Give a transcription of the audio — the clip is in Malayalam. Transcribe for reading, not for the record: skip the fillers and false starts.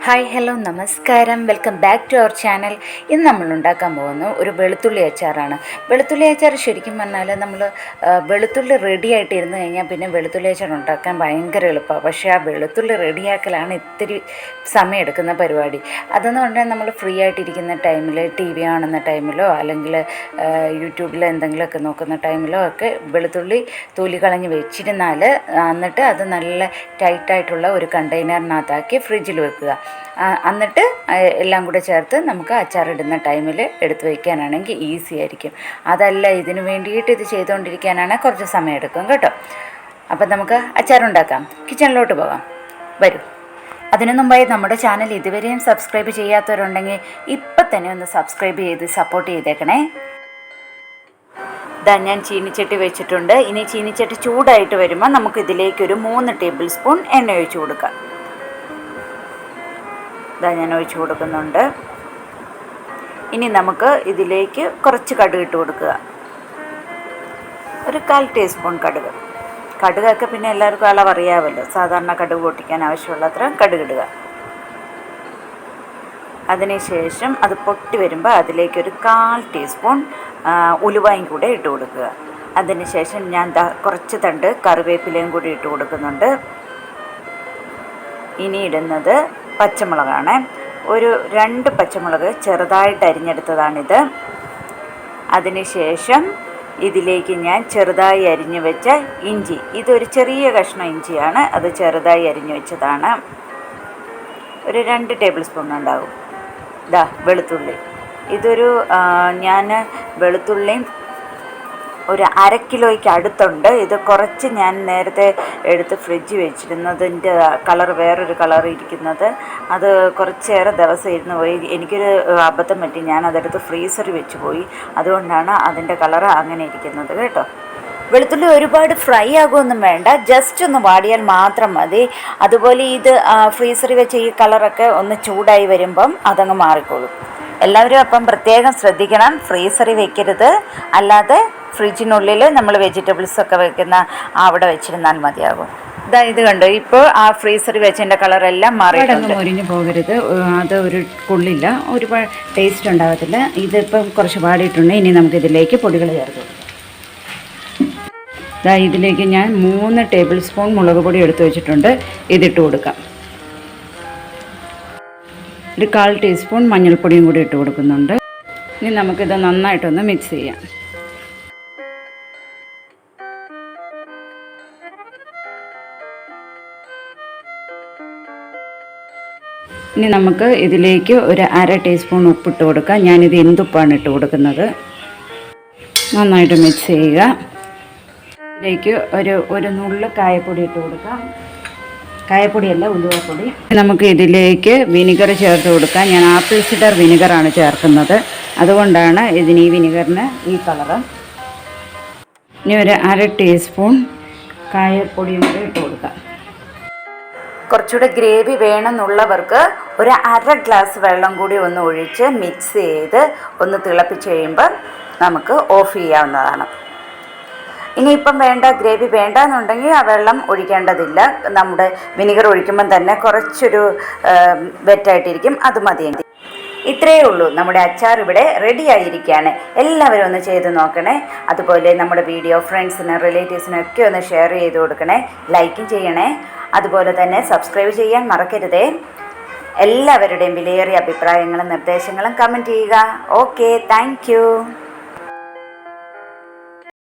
ഹായ് ഹലോ നമസ്കാരം, welcome back to our channel. ഇന്ന് നമ്മൾ ഉണ്ടാക്കാൻ പോകുന്ന ഒരു വെളുത്തുള്ളി അച്ചാറാണ്. വെളുത്തുള്ളി അച്ചാർ ശരിക്കും പറഞ്ഞാൽ നമ്മൾ വെളുത്തുള്ളി റെഡി ആയിട്ട് ഇരുന്ന് കഴിഞ്ഞാൽ പിന്നെ വെളുത്തുള്ളി അച്ചാർ ഉണ്ടാക്കാൻ ഭയങ്കര എളുപ്പമാണ്. പക്ഷേ ആ വെളുത്തുള്ളി റെഡിയാക്കലാണ് ഇത്തിരി സമയമെടുക്കുന്ന പരിപാടി. അതെന്ന് പറഞ്ഞാൽ നമ്മൾ ഫ്രീ ആയിട്ടിരിക്കുന്ന ടൈമിൽ ടി വി കാണുന്ന ടൈമിലോ അല്ലെങ്കിൽ യൂട്യൂബിൽ എന്തെങ്കിലുമൊക്കെ നോക്കുന്ന ടൈമിലോ ഒക്കെ വെളുത്തുള്ളി തൊലി കളഞ്ഞ് വെച്ചിരുന്നാൽ എന്നിട്ട് അത് നല്ല ടൈറ്റായിട്ടുള്ള ഒരു കണ്ടെയ്നറിനകത്താക്കി ഫ്രിഡ്ജിൽ വെക്കുക. എന്നിട്ട് എല്ലാം കൂടെ ചേർത്ത് നമുക്ക് അച്ചാറിടുന്ന ടൈമിൽ എടുത്ത് വയ്ക്കാനാണെങ്കിൽ ഈസി ആയിരിക്കും. അതല്ല ഇതിന് വേണ്ടിയിട്ട് ഇത് ചെയ്തുകൊണ്ടിരിക്കാനാണെങ്കിൽ കുറച്ച് സമയം എടുക്കും കേട്ടോ. അപ്പം നമുക്ക് അച്ചാറുണ്ടാക്കാം. കിച്ചണിലോട്ട് പോകാം, വരും. അതിനു മുമ്പായി നമ്മുടെ ചാനൽ ഇതുവരെയും സബ്സ്ക്രൈബ് ചെയ്യാത്തവരുണ്ടെങ്കിൽ ഇപ്പം തന്നെ ഒന്ന് സബ്സ്ക്രൈബ് ചെയ്ത് സപ്പോർട്ട് ചെയ്തേക്കണേ. ഇതാ ഞാൻ ചീനിച്ചട്ടി വെച്ചിട്ടുണ്ട്. ഇനി ചീനിച്ചട്ടി ചൂടായിട്ട് വരുമ്പോൾ നമുക്കിതിലേക്കൊരു 3 ടേബിൾ സ്പൂൺ എണ്ണ ഒഴിച്ച് കൊടുക്കാം. ഇതാ ഞാൻ ഒഴിച്ച് കൊടുക്കുന്നുണ്ട്. ഇനി നമുക്ക് ഇതിലേക്ക് കുറച്ച് കടുക് ഇട്ട് കൊടുക്കുക. ഒരു 1/4 ടീസ്പൂൺ കടുക്. കടുകൊക്കെ പിന്നെ എല്ലാവർക്കും അളവറിയാമല്ലോ. സാധാരണ കടുക് പൊട്ടിക്കാൻ ആവശ്യമുള്ളത്ര കടുക് ഇടുക. അതിനുശേഷം അത് പൊട്ടി വരുമ്പോൾ അതിലേക്കൊരു 1/4 ടീസ്പൂൺ ഉലുവയും കൂടെ ഇട്ട് കൊടുക്കുക. അതിനുശേഷം ഞാൻ കുറച്ച് തണ്ട് കറിവേപ്പിലയും കൂടി ഇട്ട് കൊടുക്കുന്നുണ്ട്. ഇനി ഇടുന്നത് പച്ചമുളകാണ്. ഒരു 2 പച്ചമുളക് ചെറുതായിട്ട് അരിഞ്ഞെടുത്തതാണിത്. അതിനുശേഷം ഇതിലേക്ക് ഞാൻ ചെറുതായി അരിഞ്ഞു വെച്ച ഇഞ്ചി, ഇതൊരു ചെറിയ കഷ്ണം ഇഞ്ചിയാണ്, അത് ചെറുതായി അരിഞ്ഞു വെച്ചതാണ്. ഒരു 2 ടേബിൾ സ്പൂൺ ഉണ്ടാകും. ഇതാ വെളുത്തുള്ളി, ഇതൊരു ഞാൻ വെളുത്തുള്ളിയും ഒരു 1/2 കിലോയ്ക്ക് അടുത്തുണ്ട്. ഇത് കുറച്ച് ഞാൻ നേരത്തെ എടുത്ത് ഫ്രിഡ്ജ് വെച്ചിരുന്നതിൻ്റെ കളർ വേറൊരു കളർ ഇരിക്കുന്നത്, അത് കുറച്ചേറെ ദിവസം ഇരുന്ന് പോയി. എനിക്കൊരു അബദ്ധം പറ്റി, ഞാനതെടുത്ത് ഫ്രീസറിൽ വെച്ച് പോയി. അതുകൊണ്ടാണ് അതിൻ്റെ കളർ അങ്ങനെ ഇരിക്കുന്നത് കേട്ടോ. വെളുത്തുള്ളി ഒരുപാട് ഫ്രൈ ആകുമൊന്നും വേണ്ട, ജസ്റ്റ് ഒന്ന് വാടിയാൽ മാത്രം മതി. അതുപോലെ ഇത് ഫ്രീസറിൽ വെച്ച് ഈ കളറൊക്കെ ഒന്ന് ചൂടായി വരുമ്പം അതങ്ങ് മാറിക്കോളും. എല്ലാവരും അപ്പം പ്രത്യേകം ശ്രദ്ധിക്കണം, ഫ്രീസറിൽ വെക്കരുത്. അല്ലാതെ ഫ്രിഡ്ജിനുള്ളിൽ നമ്മൾ വെജിറ്റബിൾസൊക്കെ വെക്കുന്ന അവിടെ വെച്ചിരുന്നാൽ മതിയാകും. ഇത് കണ്ടോ, ഇപ്പോൾ ആ ഫ്രീസറിൽ വെച്ചതിൻ്റെ കളറെല്ലാം മാറിയിട്ടുണ്ട്. മുരിഞ്ഞു പോകരുത്, അത് ഒരു കൊള്ളില്ല, ഒരുപാട് ടേസ്റ്റ് ഉണ്ടാകത്തില്ല. ഇതിപ്പം കുറച്ച് പാടിയിട്ടുണ്ട്. ഇനി നമുക്കിതിലേക്ക് പൊടികൾ ചേർക്കും. ഇതിലേക്ക് ഞാൻ 3 ടേബിൾ സ്പൂൺ മുളക് പൊടി എടുത്ത് വെച്ചിട്ടുണ്ട്. ഇതിട്ട് കൊടുക്കാം. ഒരു 1/4 ടീസ്പൂൺ മഞ്ഞൾപ്പൊടിയും കൂടി ഇട്ട് കൊടുക്കുന്നുണ്ട്. ഇനി നമുക്കിത് നന്നായിട്ടൊന്ന് മിക്സ് ചെയ്യാം. ഇനി നമുക്ക് ഇതിലേക്ക് ഒരു 1/2 ടീസ്പൂൺ ഉപ്പിട്ട് കൊടുക്കാം. ഞാനിത് എന്തുപ്പാണ് ഇട്ട് കൊടുക്കുന്നത്. നന്നായിട്ട് മിക്സ് ചെയ്യുക. ഇതിലേക്ക് ഒരു നുള്ള് കായപ്പൊടി ഇട്ട് കൊടുക്കാം. കായപ്പൊടിയല്ല, ഉലുവപ്പൊടി. നമുക്ക് ഇതിലേക്ക് വിനിഗർ ചേർത്ത് കൊടുക്കാം. ഞാൻ ആപ്പിൾ സിഡർ വിനിഗറാണ് ചേർക്കുന്നത്, അതുകൊണ്ടാണ് ഇതിന് ഈ വിനിഗറിന് ഈ കളറ്. ഇനി ഒരു 1/2 ടീസ്പൂൺ കായപ്പൊടിയും കൂടി ഇട്ട് കൊടുക്കാം. കുറച്ചുകൂടെ ഗ്രേവി വേണമെന്നുള്ളവർക്ക് ഒരു 1/2 ഗ്ലാസ് വെള്ളം കൂടി ഒന്ന് ഒഴിച്ച് മിക്സ് ചെയ്ത് ഒന്ന് തിളപ്പിച്ച് കഴിയുമ്പോൾ നമുക്ക് ഓഫ് ചെയ്യാവുന്നതാണ്. ഇനിയിപ്പം ഗ്രേവി വേണ്ടെന്നുണ്ടെങ്കിൽ ആ വെള്ളം ഒഴിക്കേണ്ടതില്ല. നമ്മുടെ വിനിഗർ ഒഴിക്കുമ്പം തന്നെ കുറച്ചൊരു വെറ്റായിട്ടിരിക്കും, അത് മതിയെങ്കിൽ. ഇത്രയേ ഉള്ളൂ, നമ്മുടെ അച്ചാർ ഇവിടെ റെഡി ആയിരിക്കുകയാണ്. എല്ലാവരും ഒന്ന് ചെയ്ത് നോക്കണേ. അതുപോലെ നമ്മുടെ വീഡിയോ ഫ്രണ്ട്സിനും റിലേറ്റീവ്സിനും ഒക്കെ ഒന്ന് ഷെയർ ചെയ്ത് കൊടുക്കണേ, ലൈക്കും ചെയ്യണേ. അതുപോലെ തന്നെ സബ്സ്ക്രൈബ് ചെയ്യാൻ മറക്കരുതേ. എല്ലാവരുടെയും വിലയേറിയ അഭിപ്രായങ്ങളും നിർദ്ദേശങ്ങളും കമൻറ്റ് ചെയ്യുക. Okay, thank you.